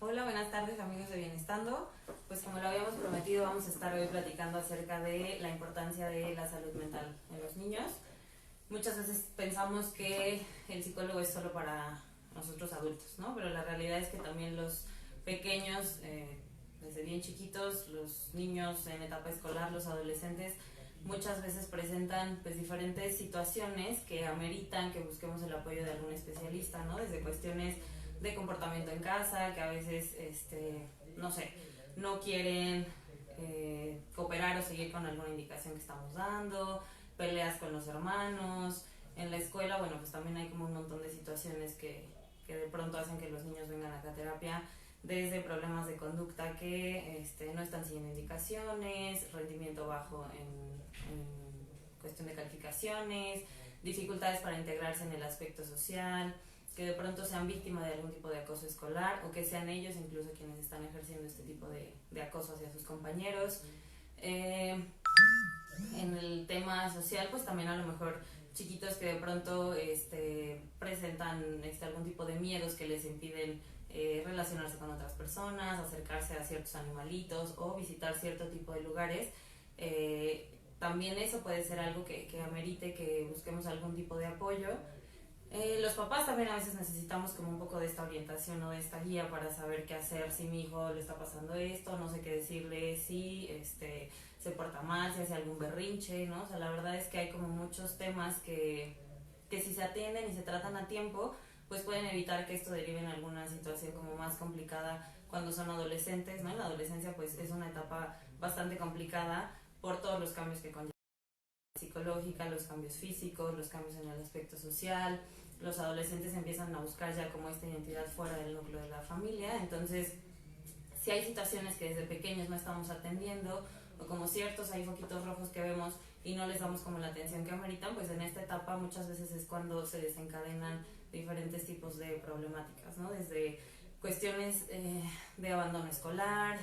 Hola, buenas tardes amigos de Bienestando. Pues como lo habíamos prometido, vamos a estar hoy platicando acerca de la importancia de la salud mental en los niños. Muchas veces pensamos que el psicólogo es solo para nosotros adultos, ¿no? Pero la realidad es que también los pequeños, desde bien chiquitos, los niños en etapa escolar, los adolescentes, muchas veces presentan pues diferentes situaciones que ameritan que busquemos el apoyo de algún especialista, ¿no? Desde cuestiones de comportamiento en casa, que a veces, no sé, no quieren cooperar o seguir con alguna indicación que estamos dando, peleas con los hermanos, en la escuela, bueno, pues también hay como un montón de situaciones que de pronto hacen que los niños vengan a la terapia, desde problemas de conducta que no están siguiendo indicaciones, rendimiento bajo en cuestión de calificaciones, dificultades para integrarse en el aspecto social, que de pronto sean víctimas de algún tipo de acoso escolar o que sean ellos incluso quienes están ejerciendo este tipo de acoso hacia sus compañeros. En el tema social, pues también a lo mejor chiquitos que de pronto presentan algún tipo de miedos que les impiden relacionarse con otras personas, acercarse a ciertos animalitos o visitar cierto tipo de lugares. También eso puede ser algo que amerite que busquemos algún tipo de apoyo. Los papás también a veces necesitamos como un poco de esta orientación o de esta guía para saber qué hacer si mi hijo le está pasando esto, no sé qué decirle, si se porta mal, si hace algún berrinche, ¿no? O sea, la verdad es que hay como muchos temas que si se atienden y se tratan a tiempo, pues pueden evitar que esto derive en alguna situación como más complicada cuando son adolescentes, ¿no? La adolescencia pues es una etapa bastante complicada por todos los cambios que conlleva psicológica, los cambios físicos, los cambios en el aspecto social. Los adolescentes empiezan a buscar ya como esta identidad fuera del núcleo de la familia. Entonces, si hay situaciones que desde pequeños no estamos atendiendo, o como ciertos hay foquitos rojos que vemos y no les damos como la atención que ameritan, pues en esta etapa muchas veces es cuando se desencadenan diferentes tipos de problemáticas, ¿no? Desde cuestiones de abandono escolar,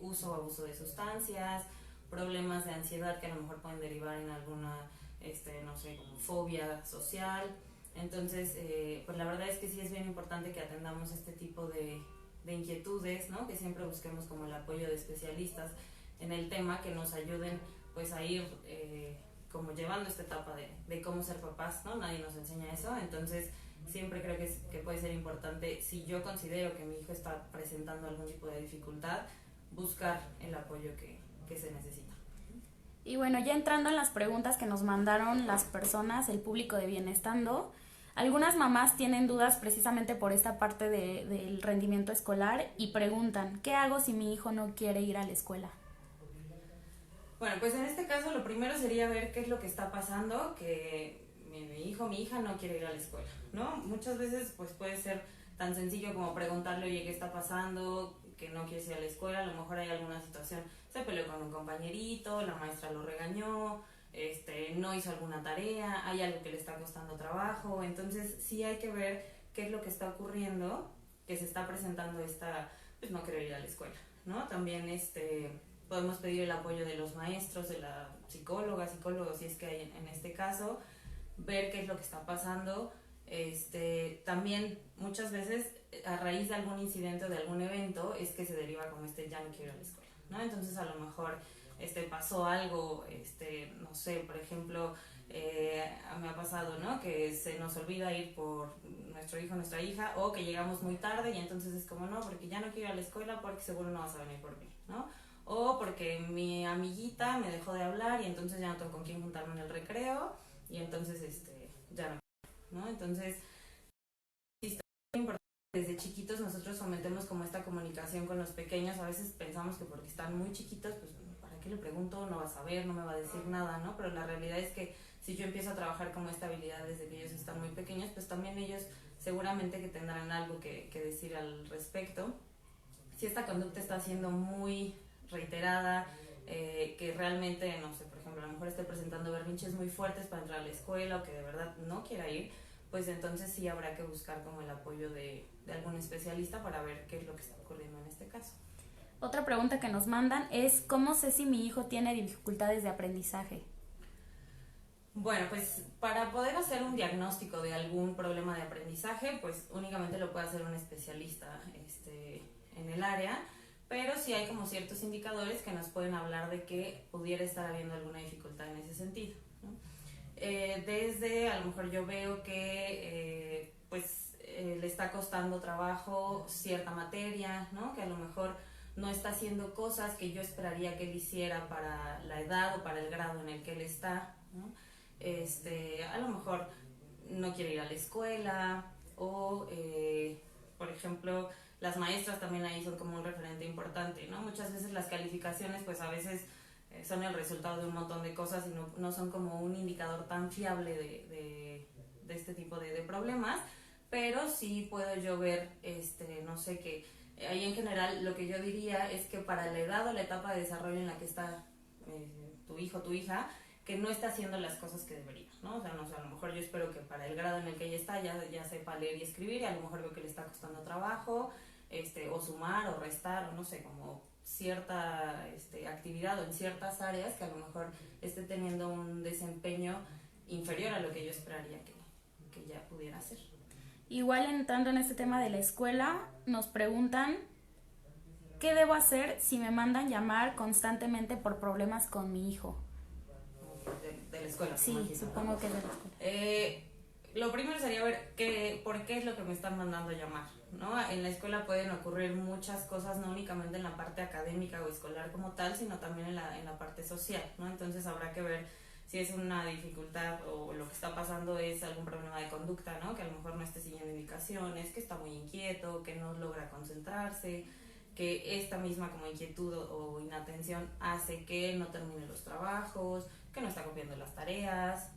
uso o abuso de sustancias, problemas de ansiedad que a lo mejor pueden derivar en alguna, no sé, como fobia social. Entonces, pues la verdad es que sí es bien importante que atendamos este tipo de inquietudes, ¿no? Que siempre busquemos como el apoyo de especialistas en el tema que nos ayuden pues a ir como llevando esta etapa de cómo ser papás, ¿no? Nadie nos enseña eso, entonces siempre creo que puede ser importante, si yo considero que mi hijo está presentando algún tipo de dificultad, buscar el apoyo que se necesita. Y bueno, ya entrando en las preguntas que nos mandaron las personas, el público de Bienestando, algunas mamás tienen dudas precisamente por esta parte del rendimiento escolar y preguntan, ¿qué hago si mi hijo no quiere ir a la escuela? Bueno, pues en este caso lo primero sería ver qué es lo que está pasando, que mi hijo, mi hija no quiere ir a la escuela, ¿no? Muchas veces pues puede ser tan sencillo como preguntarle, oye, ¿qué está pasando? Que no quieres ir a la escuela, a lo mejor hay alguna situación, se peleó con un compañerito, la maestra lo regañó, no hizo alguna tarea, hay algo que le está costando trabajo, entonces sí hay que ver qué es lo que está ocurriendo, que se está presentando pues no quiero ir a la escuela, ¿no? También podemos pedir el apoyo de los maestros, de la psicóloga, psicólogos, si es que hay en este caso, ver qué es lo que está pasando. También muchas veces a raíz de algún incidente o de algún evento es que se deriva como ya no quiero ir a la escuela, ¿no? Entonces a lo mejor pasó algo, no sé, por ejemplo, me ha pasado, ¿no? Que se nos olvida ir por nuestro hijo, nuestra hija, o que llegamos muy tarde y entonces es como, no, porque ya no quiero ir a la escuela porque seguro no vas a venir por mí, ¿no? O porque mi amiguita me dejó de hablar y entonces ya no tengo con quién juntarme en el recreo y entonces ya no, Entonces, sí, está muy importante. Desde chiquitos nosotros fomentemos como esta comunicación con los pequeños. A veces pensamos que porque están muy chiquitos, pues ¿para qué le pregunto? No va a saber, no me va a decir nada, ¿no? Pero la realidad es que si yo empiezo a trabajar como esta habilidad desde que ellos están muy pequeños, pues también ellos seguramente que tendrán algo que decir al respecto. Si esta conducta está siendo muy reiterada, que realmente, no sé, por ejemplo, a lo mejor esté presentando berrinches muy fuertes para entrar a la escuela o que de verdad no quiera ir, pues entonces sí habrá que buscar como el apoyo de algún especialista para ver qué es lo que está ocurriendo en este caso. Otra pregunta que nos mandan es, ¿cómo sé si mi hijo tiene dificultades de aprendizaje? Bueno, pues para poder hacer un diagnóstico de algún problema de aprendizaje, pues únicamente lo puede hacer un especialista en el área, pero sí hay como ciertos indicadores que nos pueden hablar de que pudiera estar habiendo alguna dificultad en ese sentido, ¿no? Desde, a lo mejor yo veo que le está costando trabajo cierta materia, ¿no? Que a lo mejor no está haciendo cosas que yo esperaría que él hiciera para la edad o para el grado en el que él está, ¿no? A lo mejor no quiere ir a la escuela o, por ejemplo, las maestras también ahí son como un referente importante, ¿no? Muchas veces las calificaciones pues a veces son el resultado de un montón de cosas y no son como un indicador tan fiable de este tipo de problemas, pero sí puedo yo ver, no sé, que ahí en general lo que yo diría es que para la edad o la etapa de desarrollo en la que está tu hijo o tu hija, que no está haciendo las cosas que debería, ¿no? O sea, no sé, a lo mejor yo espero que para el grado en el que ella está ya sepa leer y escribir, y a lo mejor veo que le está costando trabajo, o sumar o restar, o no sé, como cierta actividad o en ciertas áreas que a lo mejor esté teniendo un desempeño inferior a lo que yo esperaría que ya pudiera hacer. Igual entrando en este tema de la escuela, nos preguntan ¿qué debo hacer si me mandan llamar constantemente por problemas con mi hijo? De la escuela. Sí, imagino, supongo, ¿no? que es de la escuela. Lo primero sería ver por qué es lo que me están mandando llamar, ¿no? En la escuela pueden ocurrir muchas cosas, no únicamente en la parte académica o escolar como tal, sino también en la parte social, ¿no? Entonces habrá que ver si es una dificultad o lo que está pasando es algún problema de conducta, ¿no? Que a lo mejor no esté siguiendo indicaciones, que está muy inquieto, que no logra concentrarse, que esta misma como inquietud o inatención hace que no termine los trabajos, que no está cumpliendo las tareas,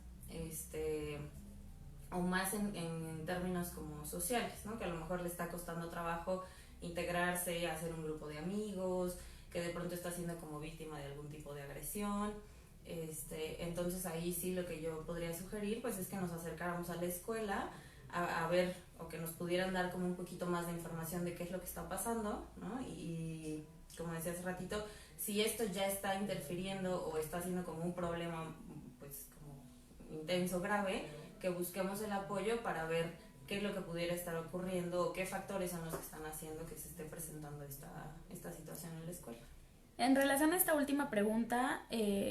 o más en términos como sociales, ¿no? Que a lo mejor le está costando trabajo integrarse, hacer un grupo de amigos, que de pronto está siendo como víctima de algún tipo de agresión. Entonces ahí sí lo que yo podría sugerir pues es que nos acercáramos a la escuela a ver, o que nos pudieran dar como un poquito más de información de qué es lo que está pasando, ¿no? Y como decía hace ratito, si esto ya está interfiriendo o está siendo como un problema pues como intenso, grave, que busquemos el apoyo para ver qué es lo que pudiera estar ocurriendo o qué factores son los que están haciendo que se esté presentando esta situación en la escuela. En relación a esta última pregunta,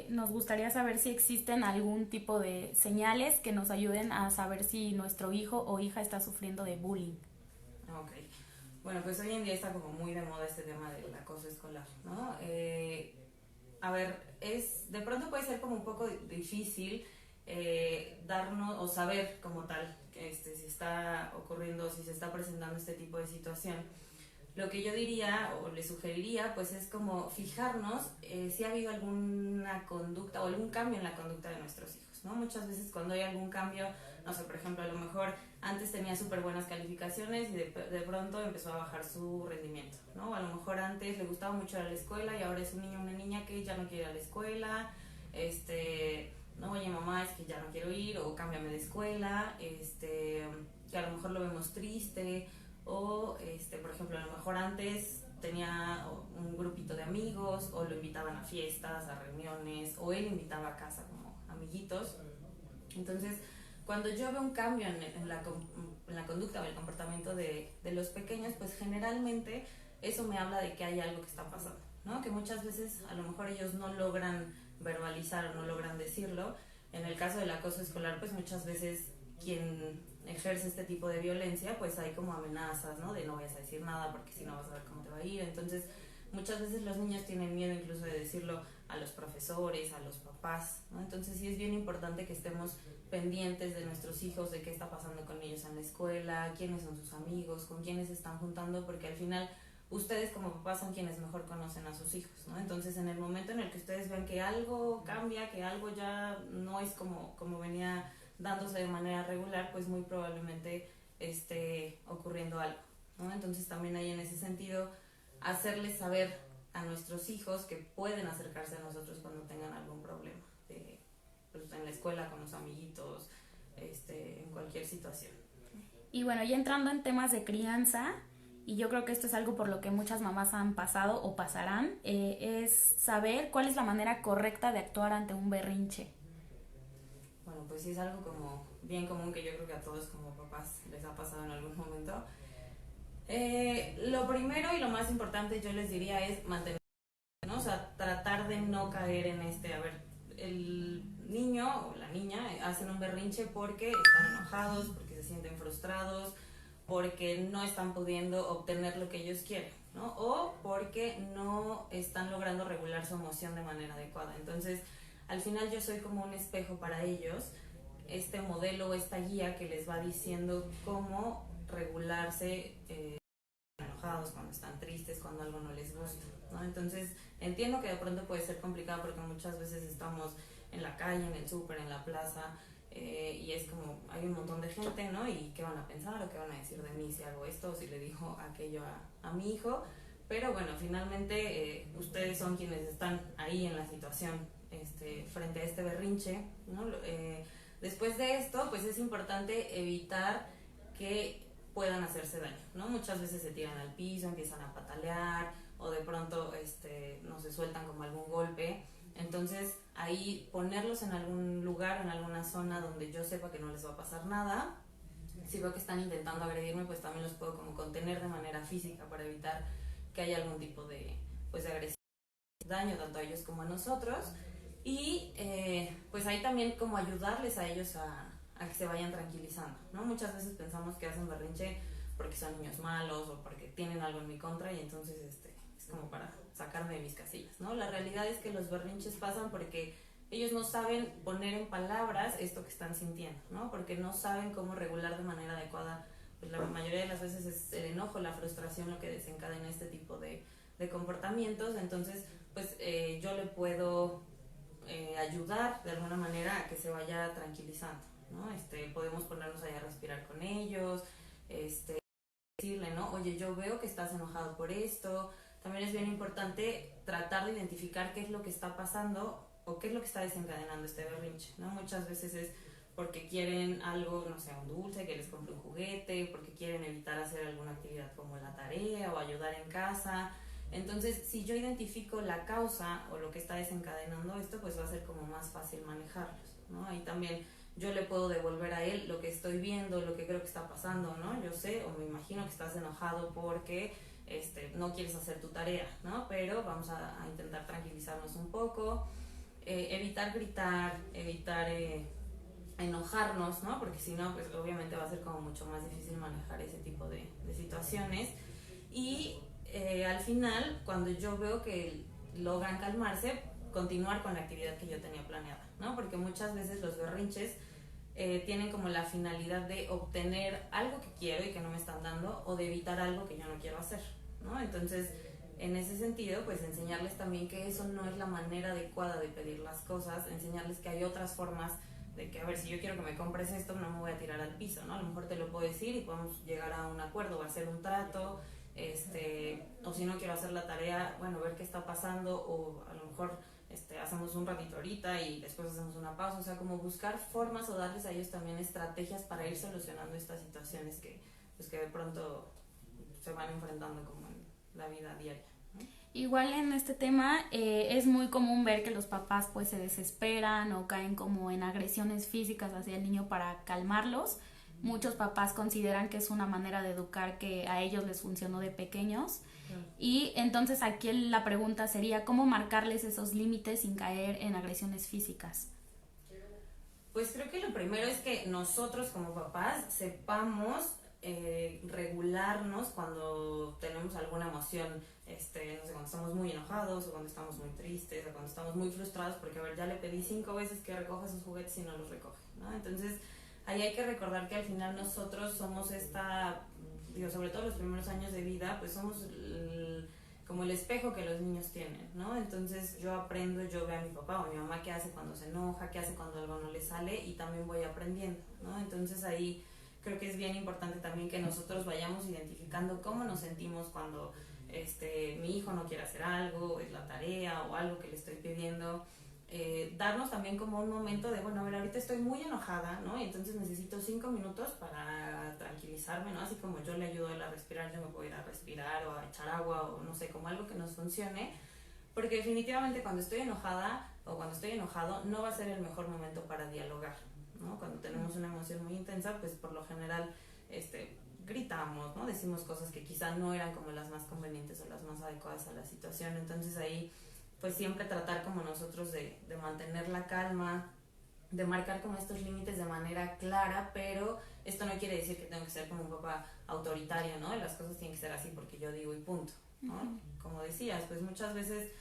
nos gustaría saber si existen algún tipo de señales que nos ayuden a saber si nuestro hijo o hija está sufriendo de bullying. Ok. Bueno, pues hoy en día está como muy de moda este tema del acoso escolar, ¿no? A ver, de pronto puede ser como un poco difícil darnos o saber como tal si está ocurriendo, si se está presentando este tipo de situación. Lo que yo diría o le sugeriría pues es como fijarnos si ha habido alguna conducta o algún cambio en la conducta de nuestros hijos, ¿no? Muchas veces cuando hay algún cambio, no sé, por ejemplo, a lo mejor antes tenía súper buenas calificaciones y de pronto empezó a bajar su rendimiento, ¿no? A lo mejor antes le gustaba mucho ir a la escuela y ahora es un niño o una niña que ya no quiere ir a la escuela, no, oye mamá, es que ya no quiero ir, o cámbiame de escuela, que a lo mejor lo vemos triste, o por ejemplo, a lo mejor antes tenía un grupito de amigos, o lo invitaban a fiestas, a reuniones, o él invitaba a casa como amiguitos. Entonces, cuando yo veo un cambio en la conducta o el comportamiento de los pequeños, pues generalmente eso me habla de que hay algo que está pasando, ¿no? Que muchas veces a lo mejor ellos no logran verbalizar o no logran decirlo. En el caso del acoso escolar, pues muchas veces quien ejerce este tipo de violencia, pues hay como amenazas, ¿no? De no vayas a decir nada porque si no vas a ver cómo te va a ir. Entonces, muchas veces los niños tienen miedo incluso de decirlo a los profesores, a los papás, ¿no? Entonces sí es bien importante que estemos pendientes de nuestros hijos, de qué está pasando con ellos en la escuela, quiénes son sus amigos, con quiénes se están juntando, porque al final ustedes como papás son quienes mejor conocen a sus hijos, ¿no? Entonces en el momento en el que ustedes vean que algo cambia, que algo ya no es como venía dándose de manera regular, pues muy probablemente esté ocurriendo algo, ¿no? Entonces también hay en ese sentido hacerles saber a nuestros hijos que pueden acercarse a nosotros cuando tengan algún problema, pues en la escuela, con los amiguitos, en cualquier situación. Y bueno, ya entrando en temas de crianza, y yo creo que esto es algo por lo que muchas mamás han pasado o pasarán, es saber cuál es la manera correcta de actuar ante un berrinche. bueno, pues sí es algo como bien común que yo creo que a todos como papás les ha pasado en algún momento. Lo primero y lo más importante yo les diría es mantener, ¿no? O sea, tratar de no caer en a ver, el niño o la niña hacen un berrinche porque están enojados, porque se sienten frustrados, porque no están pudiendo obtener lo que ellos quieren, ¿no? O porque no están logrando regular su emoción de manera adecuada. Entonces, al final yo soy como un espejo para ellos, este modelo, esta guía que les va diciendo cómo regularse enojados, cuando están tristes, cuando algo no les gusta, ¿no? Entonces entiendo que de pronto puede ser complicado porque muchas veces estamos en la calle, en el súper, en la plaza, y es como hay un montón de gente, ¿no? Y qué van a pensar o qué van a decir de mí si hago esto o si le digo aquello a mi hijo. Pero bueno, finalmente ustedes son quienes están ahí en la situación, frente a este berrinche, ¿no? Después de esto, pues es importante evitar que puedan hacerse daño, ¿no? Muchas veces se tiran al piso, empiezan a patalear o de pronto no se sueltan como algún golpe. Entonces ahí ponerlos en algún lugar, en alguna zona donde yo sepa que no les va a pasar nada. Si veo que están intentando agredirme, pues también los puedo como contener de manera física para evitar que haya algún tipo de, pues, de agresión, daño tanto a ellos como a nosotros. Y pues ahí también como ayudarles a ellos a que se vayan tranquilizando, ¿no? Muchas veces pensamos que hacen berrinche porque son niños malos o porque tienen algo en mi contra y entonces es como para sacarme de mis casillas, ¿no? La realidad es que los berrinches pasan porque ellos no saben poner en palabras esto que están sintiendo, ¿no? Porque no saben cómo regular de manera adecuada. Pues la mayoría de las veces es el enojo, la frustración lo que desencadena este tipo de comportamientos. Entonces, pues yo le puedo ayudar de alguna manera a que se vaya tranquilizando, ¿no? Podemos ponernos ahí a respirar con ellos, decirle, ¿no? Oye, yo veo que estás enojado por esto. También es bien importante tratar de identificar qué es lo que está pasando o qué es lo que está desencadenando este berrinche, ¿no? Muchas veces es porque quieren algo, no sé, un dulce, que les compre un juguete, porque quieren evitar hacer alguna actividad como la tarea o ayudar en casa. Entonces, si yo identifico la causa o lo que está desencadenando esto, pues va a ser como más fácil manejarlos, ¿no? Ahí también yo le puedo devolver a él lo que estoy viendo, lo que creo que está pasando, ¿no? Yo sé o me imagino que estás enojado porque no quieres hacer tu tarea, ¿no? Pero vamos a intentar tranquilizarnos un poco, evitar gritar, evitar enojarnos, ¿no? Porque si no, pues obviamente va a ser como mucho más difícil manejar ese tipo de situaciones. Y al final, cuando yo veo que logran calmarse, continuar con la actividad que yo tenía planeada, ¿no? Porque muchas veces los berrinches tienen como la finalidad de obtener algo que quiero y que no me están dando o de evitar algo que yo no quiero hacer, ¿no? Entonces, en ese sentido, pues enseñarles también que eso no es la manera adecuada de pedir las cosas, enseñarles que hay otras formas de que, a ver, si yo quiero que me compres esto, no me voy a tirar al piso, ¿no? A lo mejor te lo puedo decir y podemos llegar a un acuerdo o hacer un trato, o si no quiero hacer la tarea, bueno, ver qué está pasando, o a lo mejor hacemos un ratito ahorita y después hacemos una pausa, o sea, como buscar formas o darles a ellos también estrategias para ir solucionando estas situaciones que, pues, que de pronto se van enfrentando como en la vida diaria, ¿no? Igual en este tema es muy común ver que los papás pues se desesperan o caen como en agresiones físicas hacia el niño para calmarlos. Muchos papás consideran que es una manera de educar que a ellos les funcionó de pequeños. Y entonces aquí la pregunta sería, ¿cómo marcarles esos límites sin caer en agresiones físicas? Pues creo que lo primero es que nosotros como papás sepamos regularnos cuando tenemos alguna emoción, no sé, cuando estamos muy enojados o cuando estamos muy tristes o cuando estamos muy frustrados porque, a ver, ya le pedí 5 veces que recoja sus juguetes y no los recoge, ¿no? Entonces, ahí hay que recordar que al final nosotros somos sobre todo los primeros años de vida, pues somos como el espejo que los niños tienen, ¿no? Entonces yo aprendo, yo veo a mi papá o a mi mamá qué hace cuando se enoja, qué hace cuando algo no le sale y también voy aprendiendo, ¿no? Entonces ahí creo que es bien importante también que nosotros vayamos identificando cómo nos sentimos cuando mi hijo no quiere hacer algo, es la tarea o algo que le estoy pidiendo. Darnos también como un momento de, bueno, a ver, ahorita estoy muy enojada, ¿no? Y entonces necesito 5 minutos para tranquilizarme, ¿no? Así como yo le ayudo a él a respirar, yo me puedo ir a respirar o a echar agua o no sé, como algo que nos funcione. Porque definitivamente cuando estoy enojada o cuando estoy enojado no va a ser el mejor momento para dialogar, ¿no? Cuando tenemos una emoción muy intensa, pues por lo general gritamos, ¿no? Decimos cosas que quizá no eran como las más convenientes o las más adecuadas a la situación. Entonces ahí pues siempre tratar como nosotros de mantener la calma, de marcar como estos límites de manera clara, pero esto no quiere decir que tengo que ser como un papá autoritario, ¿no? Las cosas tienen que ser así porque yo digo y punto, ¿no? Uh-huh. Como decías, pues muchas veces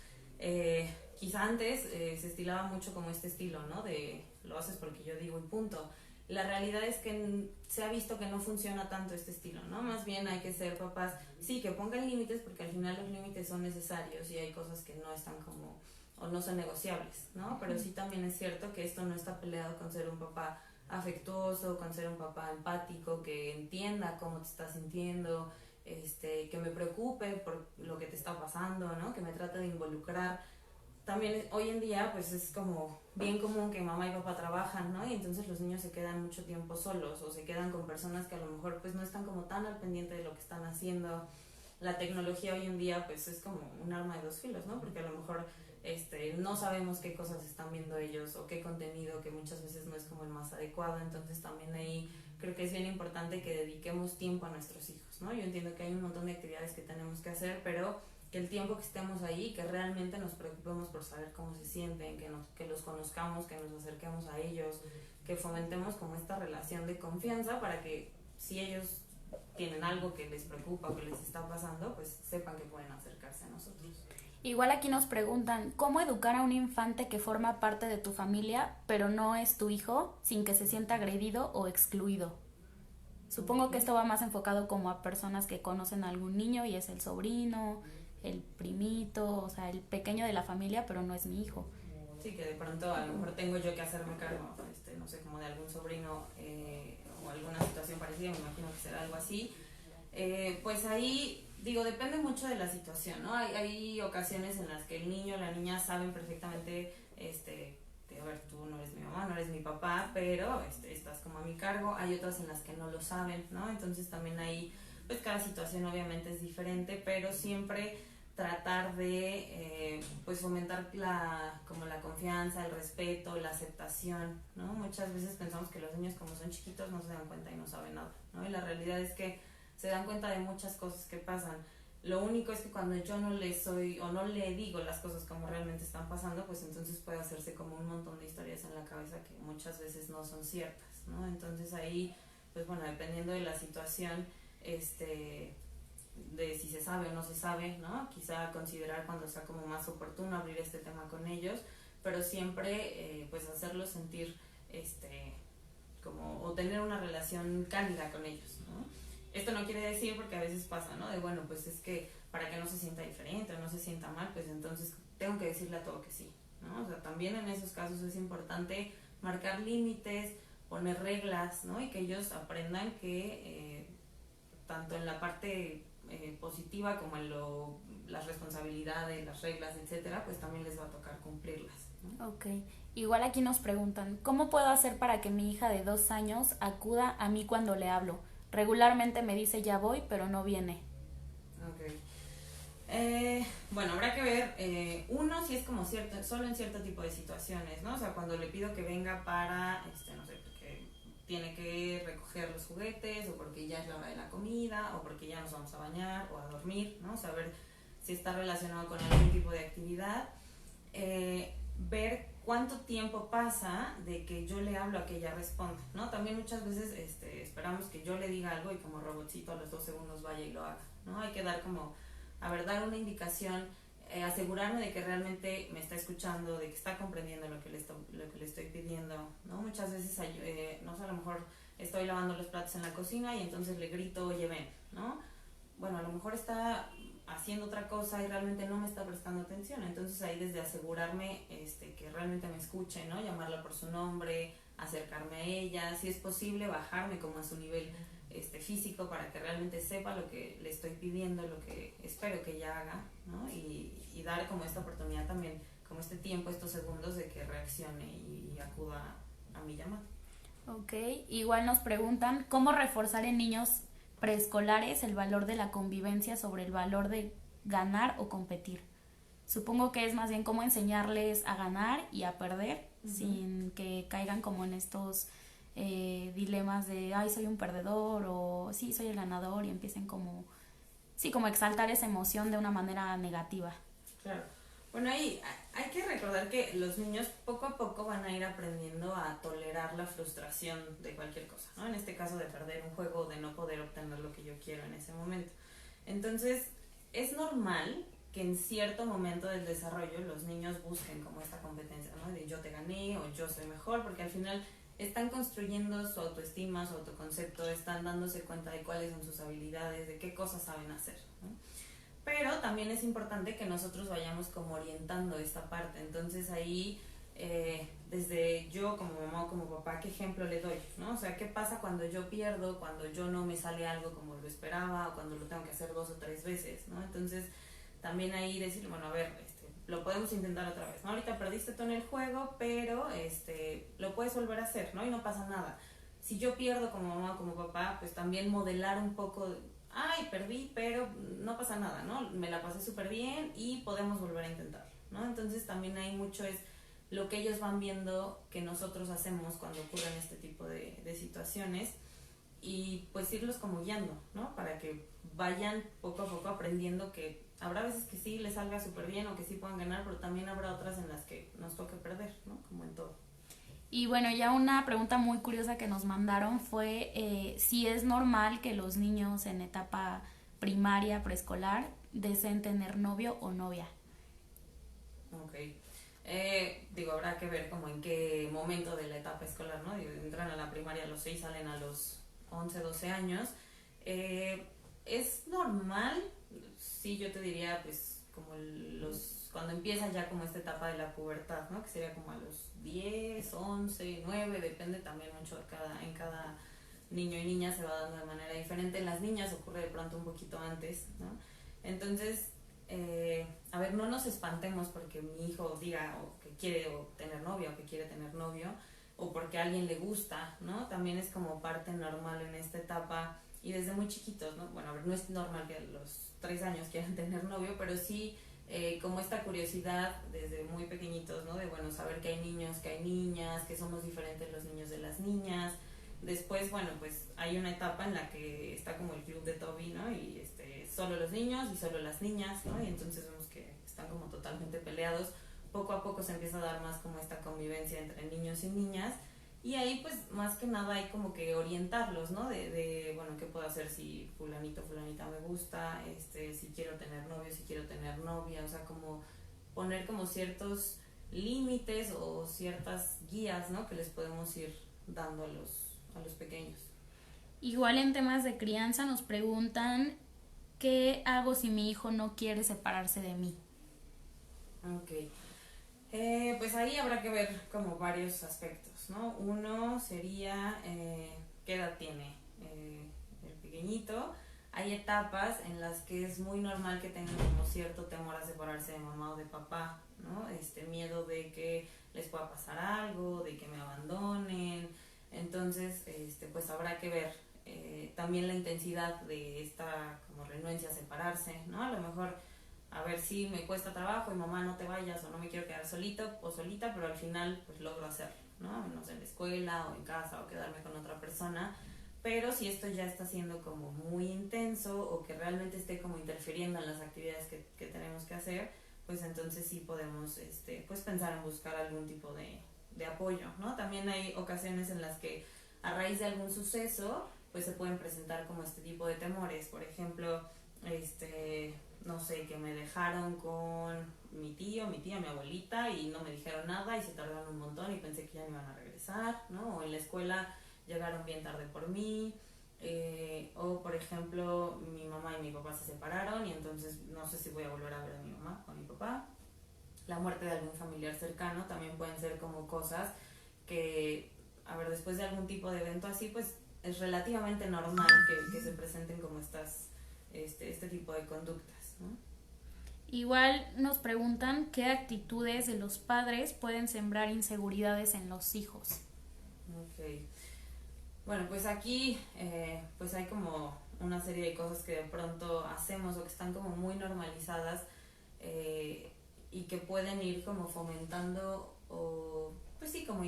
quizá antes se estilaba mucho como este estilo, ¿no? De lo haces porque yo digo y punto. La realidad es que se ha visto que no funciona tanto este estilo, ¿no? Más bien hay que ser papás, sí, que pongan límites, porque al final los límites son necesarios y hay cosas que no están como, o no son negociables, ¿no? Pero sí también es cierto que esto no está peleado con ser un papá afectuoso, con ser un papá empático, que entienda cómo te estás sintiendo, que me preocupe por lo que te está pasando, ¿no? Que me trate de involucrar. También hoy en día pues es como bien común que mamá y papá trabajan, ¿no? Y entonces los niños se quedan mucho tiempo solos o se quedan con personas que a lo mejor pues no están como tan al pendiente de lo que están haciendo. La tecnología hoy en día pues es como un arma de dos filos, ¿no? Porque a lo mejor no sabemos qué cosas están viendo ellos o qué contenido, que muchas veces no es como el más adecuado. Entonces también ahí creo que es bien importante que dediquemos tiempo a nuestros hijos, ¿no? Yo entiendo que hay un montón de actividades que tenemos que hacer, pero que el tiempo que estemos ahí, que realmente nos preocupemos por saber cómo se sienten, que los conozcamos, que nos acerquemos a ellos, que fomentemos como esta relación de confianza para que si ellos tienen algo que les preocupa o que les está pasando, pues sepan que pueden acercarse a nosotros. Igual aquí nos preguntan, ¿cómo educar a un infante que forma parte de tu familia, pero no es tu hijo, sin que se sienta agredido o excluido? Supongo que esto va más enfocado como a personas que conocen a algún niño y es el sobrino, el primito, o sea, el pequeño de la familia, pero no es mi hijo. Sí, que de pronto a lo mejor tengo yo que hacerme cargo, no sé, como de algún sobrino o alguna situación parecida, me imagino que será algo así. Pues ahí, digo, depende mucho de la situación, ¿no? Hay ocasiones en las que el niño o la niña saben perfectamente, que a ver, tú no eres mi mamá, no eres mi papá, pero estás como a mi cargo. Hay otras en las que no lo saben, ¿no? Entonces también ahí, pues cada situación obviamente es diferente, pero siempre tratar de pues fomentar como la confianza, el respeto, la aceptación, ¿no? Muchas veces pensamos que los niños como son chiquitos no se dan cuenta y no saben nada, ¿no? Y la realidad es que se dan cuenta de muchas cosas que pasan. Lo único es que cuando yo no le soy o no le digo las cosas como realmente están pasando, pues entonces puede hacerse como un montón de historias en la cabeza que muchas veces no son ciertas, ¿no? Entonces ahí, pues bueno, dependiendo de la situación, de si se sabe o no se sabe, ¿no? Quizá considerar cuando sea como más oportuno abrir este tema con ellos, pero siempre pues hacerlos sentir como o tener una relación cálida con ellos, ¿no? Esto no quiere decir, porque a veces pasa, ¿no? De bueno, pues es que para que no se sienta diferente o no se sienta mal, pues entonces tengo que decirle a todo que sí, ¿no? O sea, también en esos casos es importante marcar límites, poner reglas, ¿no? Y que ellos aprendan que tanto en la parte positiva como en las responsabilidades, las reglas, etcétera, pues también les va a tocar cumplirlas, ¿no? Ok. Igual aquí nos preguntan, ¿cómo puedo hacer para que mi hija de 2 años acuda a mí cuando le hablo? Regularmente me dice ya voy, pero no viene. Ok. Bueno, habrá que ver, uno, si es como solo en cierto tipo de situaciones, ¿no? O sea, cuando le pido que venga para, no sé, porque tiene que recoger los juguetes, o porque ya es la hora de la comida, o porque ya nos vamos a bañar, o a dormir, ¿no? Saber si está relacionado con algún tipo de actividad. Ver cuánto tiempo pasa de que yo le hablo a que ella responda, ¿no? También muchas veces esperamos que yo le diga algo y como robotcito a los 2 segundos vaya y lo haga, ¿no? Hay que dar dar una indicación, asegurarme de que realmente me está escuchando, de que está comprendiendo lo que le estoy pidiendo, ¿no? Muchas veces, no sé, a lo mejor estoy lavando los platos en la cocina y entonces le grito, oye, ven, ¿no? Bueno, a lo mejor está haciendo otra cosa y realmente no me está prestando atención, entonces ahí desde asegurarme que realmente me escuche, ¿no? Llamarla por su nombre, acercarme a ella, si es posible bajarme como a su nivel físico para que realmente sepa lo que le estoy pidiendo, lo que espero que ella haga, ¿no? Y dar como esta oportunidad también, como este tiempo, estos segundos de que reaccione y acuda a mi llamada. Ok, igual nos preguntan cómo reforzar en niños preescolares el valor de la convivencia sobre el valor de ganar o competir. Supongo que es más bien cómo enseñarles a ganar y a perder, sin que caigan como en estos dilemas de, ay, soy un perdedor o sí, soy el ganador y empiecen como, sí, como exaltar esa emoción de una manera negativa. Claro. Bueno, ahí hay que recordar que los niños poco a poco van a ir aprendiendo a tolerar la frustración de cualquier cosa, ¿no? En este caso de perder un juego o de no poder obtener lo que yo quiero en ese momento. Entonces, es normal que en cierto momento del desarrollo los niños busquen como esta competencia, ¿no? De yo te gané o yo soy mejor, porque al final están construyendo su autoestima, su autoconcepto, están dándose cuenta de cuáles son sus habilidades, de qué cosas saben hacer, ¿no? Pero también es importante que nosotros vayamos como orientando esta parte. Entonces ahí, desde yo como mamá o como papá, ¿qué ejemplo le doy? ¿No? O sea, ¿qué pasa cuando yo pierdo, cuando yo no me sale algo como lo esperaba o cuando lo tengo que hacer 2 o 3 veces, ¿no? Entonces también ahí decir, bueno, a ver, lo podemos intentar otra vez, ¿no? Ahorita perdiste tú en el juego, pero lo puedes volver a hacer, ¿no? Y no pasa nada. Si yo pierdo como mamá o como papá, pues también modelar un poco, ay, perdí, pero no pasa nada, ¿no? Me la pasé súper bien y podemos volver a intentar, ¿no? Entonces también hay mucho es lo que ellos van viendo que nosotros hacemos cuando ocurren este tipo de situaciones y pues irlos como guiando, ¿no? Para que vayan poco a poco aprendiendo que habrá veces que sí les salga súper bien o que sí puedan ganar, pero también habrá otras en las que nos toque perder, ¿no? Como en todo. Y bueno, ya una pregunta muy curiosa que nos mandaron fue si es normal que los niños en etapa primaria, preescolar, deseen tener novio o novia. Ok. Digo, habrá que ver como en qué momento de la etapa escolar, ¿no? Digo, entran a la primaria a los 6, salen a los 11, 12 años. Es normal, sí, yo te diría, pues, como cuando empieza ya como esta etapa de la pubertad, ¿no? Que sería como a los 10, 11, 9, depende también mucho en cada niño y niña se va dando de manera diferente. En las niñas ocurre de pronto un poquito antes, ¿no? Entonces, a ver, no nos espantemos porque mi hijo diga o que quiere o tener novia o que quiere tener novio o porque a alguien le gusta, ¿no? También es como parte normal en esta etapa y desde muy chiquitos, ¿no? Bueno, a ver, no es normal que a los 3 años quieran tener novio, pero sí como esta curiosidad desde muy pequeñitos, ¿no? De, bueno, saber que hay niños, que hay niñas, que somos diferentes los niños de las niñas. Después, bueno, pues hay una etapa en la que está como el club de Toby, ¿no? Y solo los niños y solo las niñas, ¿no? Y entonces vemos que están como totalmente peleados. Poco a poco se empieza a dar más como esta convivencia entre niños y niñas. Y ahí pues más que nada hay como que orientarlos, ¿no? Bueno, ¿qué puedo hacer si fulanito, fulanita me gusta? Si quiero tener novio, si quiero tener novia. O sea, como poner como ciertos límites o ciertas guías, ¿no? Que les podemos ir dando a los pequeños. Igual en temas de crianza nos preguntan, ¿qué hago si mi hijo no quiere separarse de mí? Ok. Pues ahí habrá que ver como varios aspectos, ¿no? Uno sería qué edad tiene el pequeñito. Hay etapas en las que es muy normal que tengan como cierto temor a separarse de mamá o de papá, ¿no? Miedo de que les pueda pasar algo, de que me abandonen. Entonces, pues habrá que ver también la intensidad de esta como renuencia a separarse, ¿no? A lo mejor a ver si me cuesta trabajo y mamá no te vayas o no me quiero quedar solito o solita, pero al final pues logro hacerlo, ¿no? No sé, en la escuela o en casa o quedarme con otra persona, pero si esto ya está siendo como muy intenso o que realmente esté como interfiriendo en las actividades que tenemos que hacer, pues entonces sí podemos pues pensar en buscar algún tipo de apoyo, ¿no? También hay ocasiones en las que a raíz de algún suceso pues se pueden presentar como este tipo de temores, por ejemplo, no sé, que me dejaron con mi tío, mi tía, mi abuelita y no me dijeron nada y se tardaron un montón y pensé que ya me iban a regresar, ¿no? O en la escuela llegaron bien tarde por mí, o por ejemplo mi mamá y mi papá se separaron y entonces no sé si voy a volver a ver a mi mamá o a mi papá. La muerte de algún familiar cercano también pueden ser como cosas que, a ver, después de algún tipo de evento así, pues es relativamente normal que se presenten como este tipo de conductas, ¿no? Igual nos preguntan qué actitudes de los padres pueden sembrar inseguridades en los hijos. Ok. Bueno, pues aquí pues hay como una serie de cosas que de pronto hacemos o que están como muy normalizadas y que pueden ir como fomentando o pues sí, como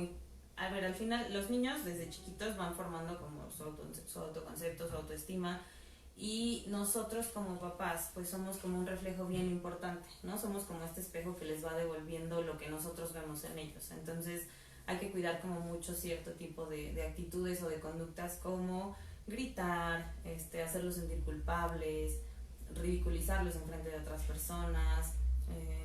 a ver, al final los niños desde chiquitos van formando como su autoconcepto, su autoestima, y nosotros como papás pues somos como un reflejo bien importante, ¿no? Somos como este espejo que les va devolviendo lo que nosotros vemos en ellos. Entonces hay que cuidar como mucho cierto tipo de actitudes o de conductas, como gritar, hacerlos sentir culpables, ridiculizarlos en frente de otras personas,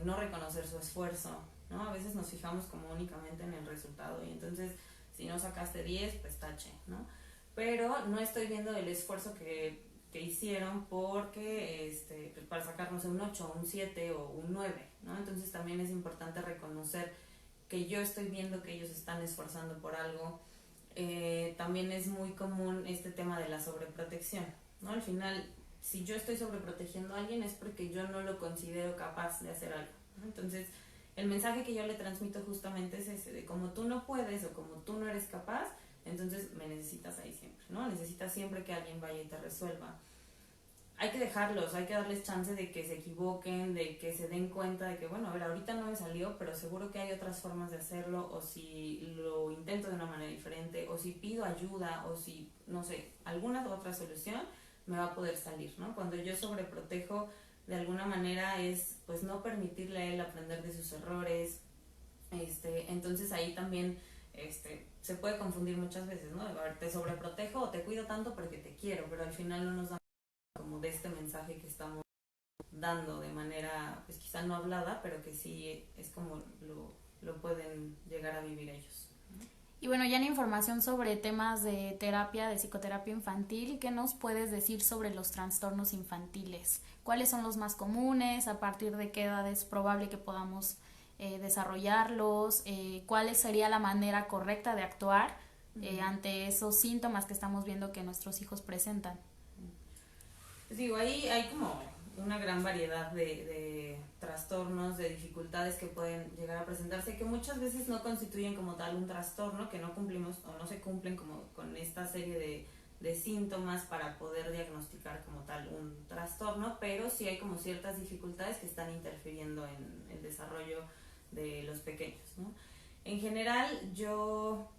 no reconocer su esfuerzo, ¿no? A veces nos fijamos como únicamente en el resultado, y entonces si no sacaste 10, pues tache, ¿no? Pero no estoy viendo el esfuerzo que hicieron porque para sacarnos un 8, un 7 o un 9, ¿no? Entonces también es importante reconocer que yo estoy viendo que ellos están esforzando por algo. También es muy común este tema de la sobreprotección, ¿no? Al final, si yo estoy sobreprotegiendo a alguien es porque yo no lo considero capaz de hacer algo, ¿no? Entonces, el mensaje que yo le transmito justamente es ese, de como tú no puedes o como tú no eres capaz, entonces me necesitas ahí siempre, ¿no? Necesitas siempre que alguien vaya y te resuelva. Hay que dejarlos, hay que darles chance de que se equivoquen, de que se den cuenta de que, bueno, a ver, ahorita no me salió, pero seguro que hay otras formas de hacerlo, o si lo intento de una manera diferente, o si pido ayuda, o si, no sé, alguna otra solución me va a poder salir, ¿no? Cuando yo sobreprotejo, de alguna manera es, pues, no permitirle a él aprender de sus errores. Entonces ahí también se puede confundir muchas veces, ¿no? A ver, te sobreprotejo o te cuido tanto porque te quiero, pero al final no nos da como de este mensaje que estamos dando de manera, pues quizá no hablada, pero que sí es como lo pueden llegar a vivir ellos. Y bueno, ya en información sobre temas de terapia, de psicoterapia infantil, ¿qué nos puedes decir sobre los trastornos infantiles? ¿Cuáles son los más comunes? ¿A partir de qué edad es probable que podamos desarrollarlos? ¿Cuál sería la manera correcta de actuar ante esos síntomas que estamos viendo que nuestros hijos presentan? Pues digo, ahí hay como una gran variedad de trastornos, de dificultades que pueden llegar a presentarse, que muchas veces no constituyen como tal un trastorno, que no cumplimos o no se cumplen como con esta serie de síntomas para poder diagnosticar como tal un trastorno, pero sí hay como ciertas dificultades que están interfiriendo en el desarrollo de los pequeños, ¿no? En general, yo,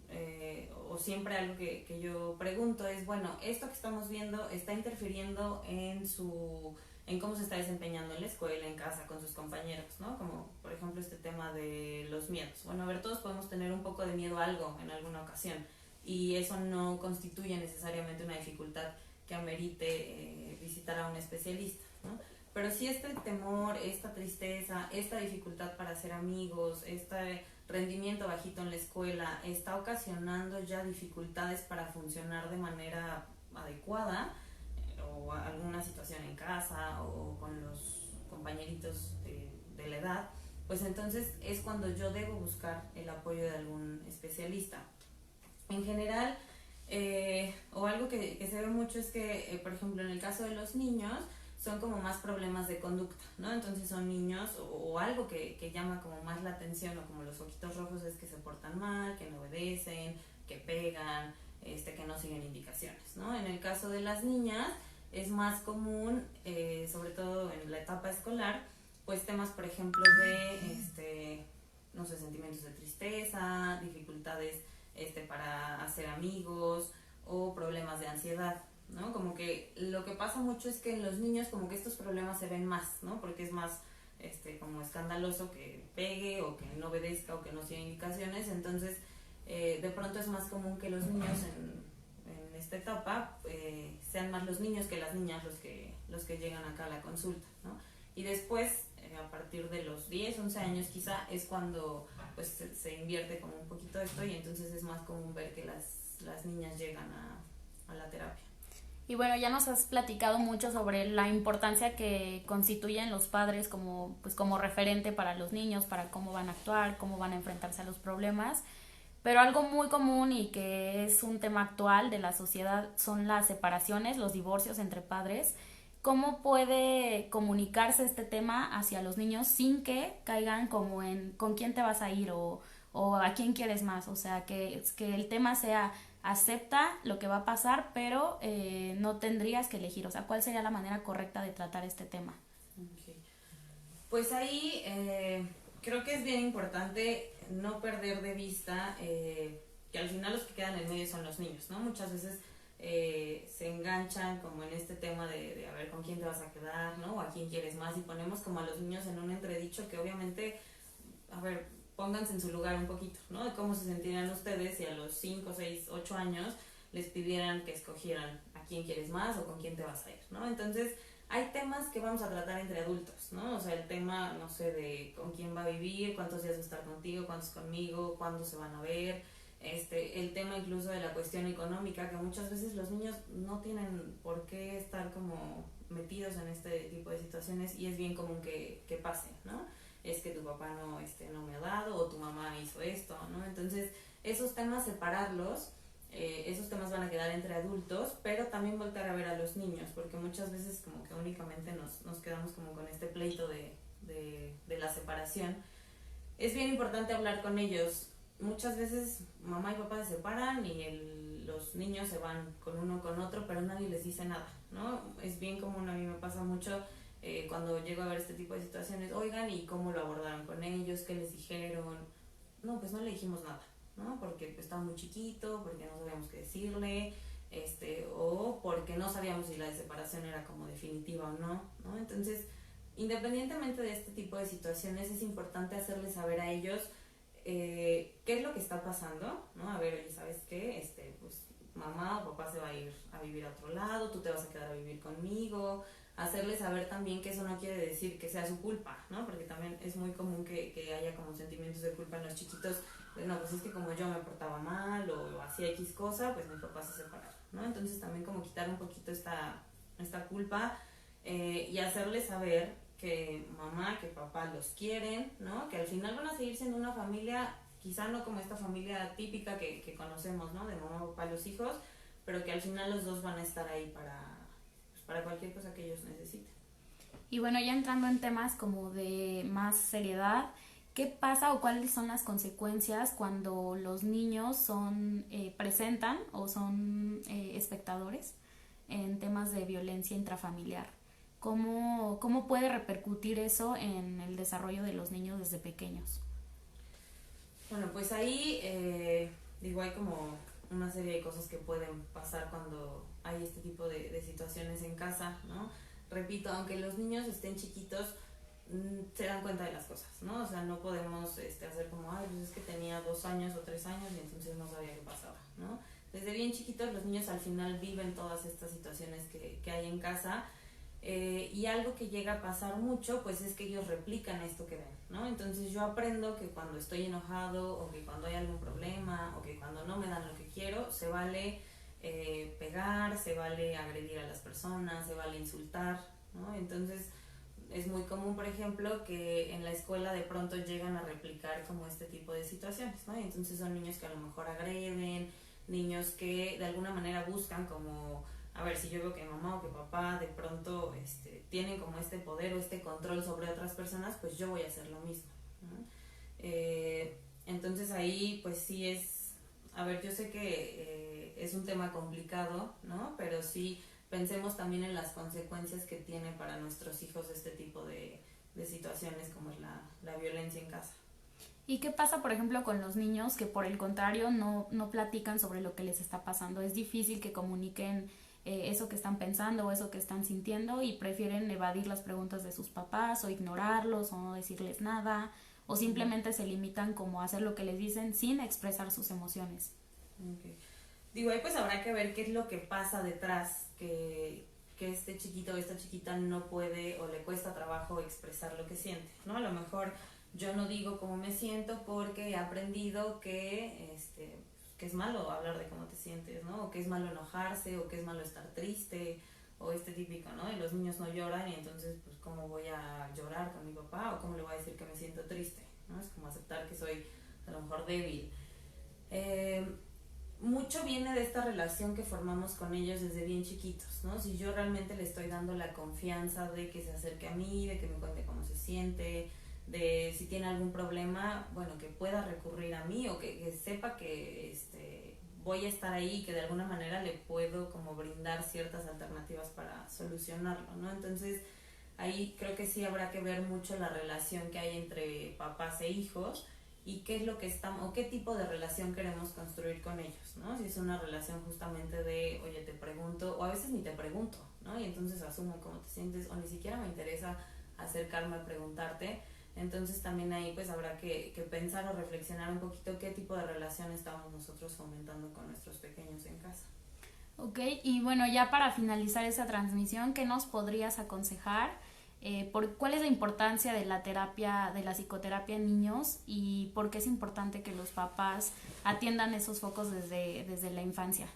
o siempre algo que yo pregunto es, bueno, esto que estamos viendo está interfiriendo en cómo se está desempeñando en la escuela, en casa, con sus compañeros, ¿no? Como, por ejemplo, este tema de los miedos. Bueno, a ver, todos podemos tener un poco de miedo a algo en alguna ocasión, y eso no constituye necesariamente una dificultad que amerite visitar a un especialista, ¿no? Pero si este temor, esta tristeza, esta dificultad para hacer amigos, este rendimiento bajito en la escuela está ocasionando ya dificultades para funcionar de manera adecuada, o alguna situación en casa o con los compañeritos de la edad, pues entonces es cuando yo debo buscar el apoyo de algún especialista. En general, o algo que se ve mucho es que, por ejemplo, en el caso de los niños, son como más problemas de conducta, ¿no? Entonces son niños, o algo que llama como más la atención, o como los ojitos rojos, es que se portan mal, que no obedecen, que pegan, que no siguen indicaciones, ¿no? En el caso de las niñas es más común, sobre todo en la etapa escolar, pues temas, por ejemplo, de, no sé, sentimientos de tristeza, dificultades para hacer amigos, o problemas de ansiedad, ¿no? Como que lo que pasa mucho es que en los niños como que estos problemas se ven más, ¿no? Porque es más como escandaloso que pegue, o que no obedezca, o que no siga indicaciones. Entonces de pronto es más común que los niños en esta etapa sean más los niños que las niñas los que llegan acá a la consulta, ¿no? Y después a partir de los 10, 11 años quizá es cuando pues se invierte como un poquito esto, y entonces es más común ver que las niñas llegan a la terapia. Y bueno, ya nos has platicado mucho sobre la importancia que constituyen los padres como, pues, como referente para los niños, para cómo van a actuar, cómo van a enfrentarse a los problemas. Pero algo muy común y que es un tema actual de la sociedad son las separaciones, los divorcios entre padres. ¿Cómo puede comunicarse este tema hacia los niños sin que caigan como en con quién te vas a ir o a quién quieres más? O sea, que el tema sea acepta lo que va a pasar, pero no tendrías que elegir. O sea, ¿cuál sería la manera correcta de tratar este tema? Okay. Pues ahí creo que es bien importante no perder de vista que al final los que quedan en medio son los niños, ¿no? Muchas veces se enganchan como en este tema de a ver con quién te vas a quedar, ¿no? O a quién quieres más, y ponemos como a los niños en un entredicho que obviamente, a ver, pónganse en su lugar un poquito, ¿no? De cómo se sentirían ustedes si a los 5, 6, 8 años les pidieran que escogieran a quién quieres más o con quién te vas a ir, ¿no? Entonces, hay temas que vamos a tratar entre adultos, ¿no? O sea, el tema, no sé, de con quién va a vivir, cuántos días va a estar contigo, cuántos conmigo, cuándo se van a ver, el tema incluso de la cuestión económica, que muchas veces los niños no tienen por qué estar como metidos en este tipo de situaciones, y es bien común que pase, ¿no? Es que tu papá no me ha dado, o tu mamá hizo esto, ¿no? Entonces, esos temas separarlos, esos temas van a quedar entre adultos, pero también voltar a ver a los niños, porque muchas veces como que únicamente nos quedamos como con este pleito de la separación. Es bien importante hablar con ellos. Muchas veces mamá y papá se separan y los niños se van con uno con otro, pero nadie les dice nada, ¿no? Es bien común, a mí me pasa mucho cuando llego a ver este tipo de situaciones, oigan, ¿y cómo lo abordaron con ellos? ¿Qué les dijeron? No, pues no le dijimos nada, ¿no? Porque pues, estaba muy chiquito, porque no sabíamos qué decirle, o porque no sabíamos si la separación era como definitiva o no, ¿no? Entonces, independientemente de este tipo de situaciones, es importante hacerles saber a ellos qué es lo que está pasando, ¿no? A ver, oye, ¿sabes qué? Pues mamá o papá se va a ir a vivir a otro lado, tú te vas a quedar a vivir conmigo. Hacerles saber también que eso no quiere decir que sea su culpa, ¿no? Porque también es muy común que haya como sentimientos de culpa en los chiquitos. No, pues es que como yo me portaba mal o hacía X cosa, pues mis papás se separaron, ¿no? Entonces también como quitar un poquito esta culpa, y hacerles saber que mamá, que papá los quieren, ¿no? Que al final van a seguir siendo una familia, quizá no como esta familia típica que conocemos, ¿no? De mamá, papá, los hijos, pero que al final los dos van a estar ahí para cualquier cosa que ellos necesiten. Y bueno, ya entrando en temas como de más seriedad, ¿qué pasa o cuáles son las consecuencias cuando los niños presentan o son espectadores en temas de violencia intrafamiliar? ¿Cómo puede repercutir eso en el desarrollo de los niños desde pequeños? Bueno, pues ahí, hay como una serie de cosas que pueden pasar cuando hay este tipo de situaciones en casa, ¿no? Repito, aunque los niños estén chiquitos, se dan cuenta de las cosas, ¿no? O sea, no podemos hacer como, ay, pues es que tenía 2 años o 3 años y entonces no sabía qué pasaba, ¿no? Desde bien chiquitos los niños al final viven todas estas situaciones que hay en casa, y algo que llega a pasar mucho, pues es que ellos replican esto que ven, ¿no? Entonces yo aprendo que cuando estoy enojado o que cuando hay algún problema o que cuando no me dan lo que quiero, se vale pegar, se vale agredir a las personas, se vale insultar, ¿no? Entonces es muy común, por ejemplo, que en la escuela de pronto llegan a replicar como este tipo de situaciones, ¿no? Entonces son niños que a lo mejor agreden, niños que de alguna manera buscan como, a ver, si yo veo que mamá o que papá de pronto tienen como este poder o este control sobre otras personas, pues yo voy a hacer lo mismo, ¿no? Entonces ahí pues sí es, a ver, yo sé que es un tema complicado, ¿no? Pero sí pensemos también en las consecuencias que tiene para nuestros hijos este tipo de situaciones como es la violencia en casa. ¿Y qué pasa, por ejemplo, con los niños que por el contrario no platican sobre lo que les está pasando? Es difícil que comuniquen eso que están pensando o eso que están sintiendo y prefieren evadir las preguntas de sus papás o ignorarlos o no decirles nada o simplemente se limitan como a hacer lo que les dicen sin expresar sus emociones. Okay. Ahí pues habrá que ver qué es lo que pasa detrás, que este chiquito o esta chiquita no puede o le cuesta trabajo expresar lo que siente, ¿no? A lo mejor yo no digo cómo me siento porque he aprendido que es malo hablar de cómo te sientes, ¿no? O que es malo enojarse, o que es malo estar triste, o típico, ¿no? Y los niños no lloran y entonces, pues, ¿cómo voy a llorar con mi papá? ¿O cómo le voy a decir que me siento triste? ¿No? Es como aceptar que soy a lo mejor débil. Mucho viene de esta relación que formamos con ellos desde bien chiquitos, ¿no? Si yo realmente le estoy dando la confianza de que se acerque a mí, de que me cuente cómo se siente, de si tiene algún problema, bueno, que pueda recurrir a mí o que sepa que voy a estar ahí y que de alguna manera le puedo como brindar ciertas alternativas para solucionarlo, ¿no? Entonces ahí creo que sí habrá que ver mucho la relación que hay entre papás e hijos y qué es lo que estamos, o qué tipo de relación queremos construir con ellos, ¿no? Si es una relación justamente de, oye, te pregunto, o a veces ni te pregunto, ¿no? Y entonces asumo cómo te sientes, o ni siquiera me interesa acercarme a preguntarte. Entonces también ahí pues habrá que pensar o reflexionar un poquito qué tipo de relación estamos nosotros fomentando con nuestros pequeños en casa. Ok, y bueno, ya para finalizar esa transmisión, ¿qué nos podrías aconsejar? ¿Cuál es la importancia de la terapia, de la psicoterapia en niños y por qué es importante que los papás atiendan esos focos desde la infancia?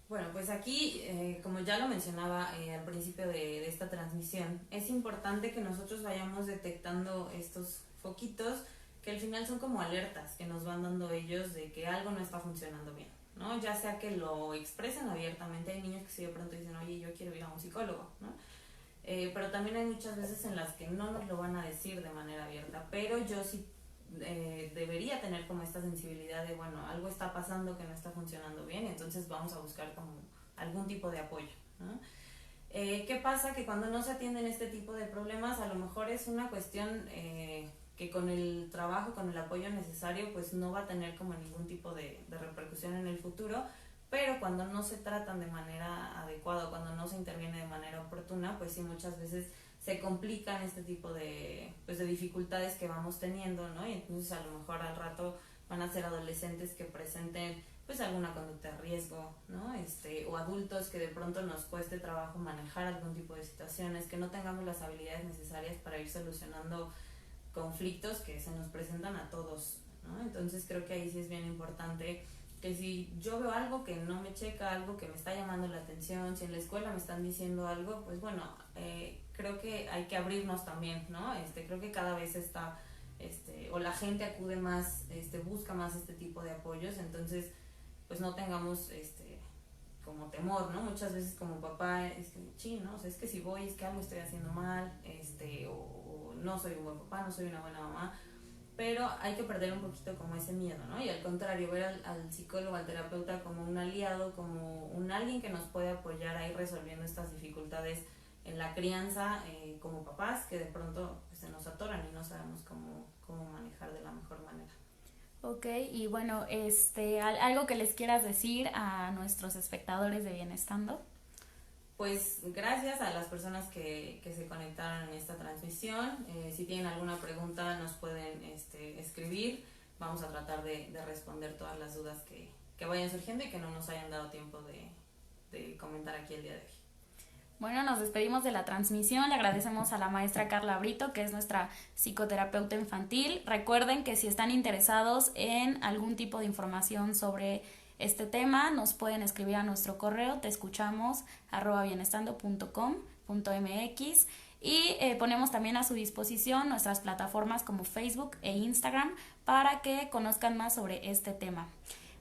Bueno, pues aquí, como ya lo mencionaba al principio de esta transmisión, es importante que nosotros vayamos detectando estos foquitos que al final son como alertas que nos van dando ellos de que algo no está funcionando bien, ¿no? Ya sea que lo expresen abiertamente, hay niños que sí de pronto dicen, oye, yo quiero ir a un psicólogo, ¿no? Pero también hay muchas veces en las que no nos lo van a decir de manera abierta, pero yo sí debería tener como esta sensibilidad de, bueno, algo está pasando que no está funcionando bien, entonces vamos a buscar como algún tipo de apoyo, ¿no? ¿Qué pasa? Que cuando no se atienden este tipo de problemas, a lo mejor es una cuestión que con el trabajo, con el apoyo necesario, pues no va a tener como ningún tipo de repercusión en el futuro, pero cuando no se tratan de manera adecuada, cuando no se interviene de manera oportuna, pues sí muchas veces se complican este tipo pues de dificultades que vamos teniendo, ¿no? Y entonces a lo mejor al rato van a ser adolescentes que presenten pues alguna conducta de riesgo, ¿no? O adultos que de pronto nos cueste trabajo manejar algún tipo de situaciones, que no tengamos las habilidades necesarias para ir solucionando conflictos que se nos presentan a todos, ¿no? Entonces creo que ahí sí es bien importante que si yo veo algo que no me checa, algo que me está llamando la atención, si en la escuela me están diciendo algo, pues bueno, creo que hay que abrirnos también, ¿no? Creo que cada vez está, o la gente acude más, busca más este tipo de apoyos, entonces pues no tengamos, como temor, ¿no? Muchas veces como papá, ¿no? O sea, es que si voy es que algo estoy haciendo mal, o no soy un buen papá, no soy una buena mamá, pero hay que perder un poquito como ese miedo, ¿no? Y al contrario, ver al psicólogo, al terapeuta como un aliado, como alguien que nos puede apoyar a ir resolviendo estas dificultades en la crianza, como papás, que de pronto pues, se nos atoran y no sabemos cómo manejar de la mejor manera. Ok, y bueno, algo que les quieras decir a nuestros espectadores de Bienestando. Pues gracias a las personas que se conectaron en esta transmisión. Si tienen alguna pregunta nos pueden escribir. Vamos a tratar de responder todas las dudas que vayan surgiendo y que no nos hayan dado tiempo de comentar aquí el día de hoy. Bueno, nos despedimos de la transmisión. Le agradecemos a la maestra Carla Brito, que es nuestra psicoterapeuta infantil. Recuerden que si están interesados en algún tipo de información sobre este tema, nos pueden escribir a nuestro correo teescuchamos@bienestando.com.mx y ponemos también a su disposición nuestras plataformas como Facebook e Instagram para que conozcan más sobre este tema.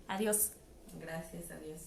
Adiós. Gracias, adiós.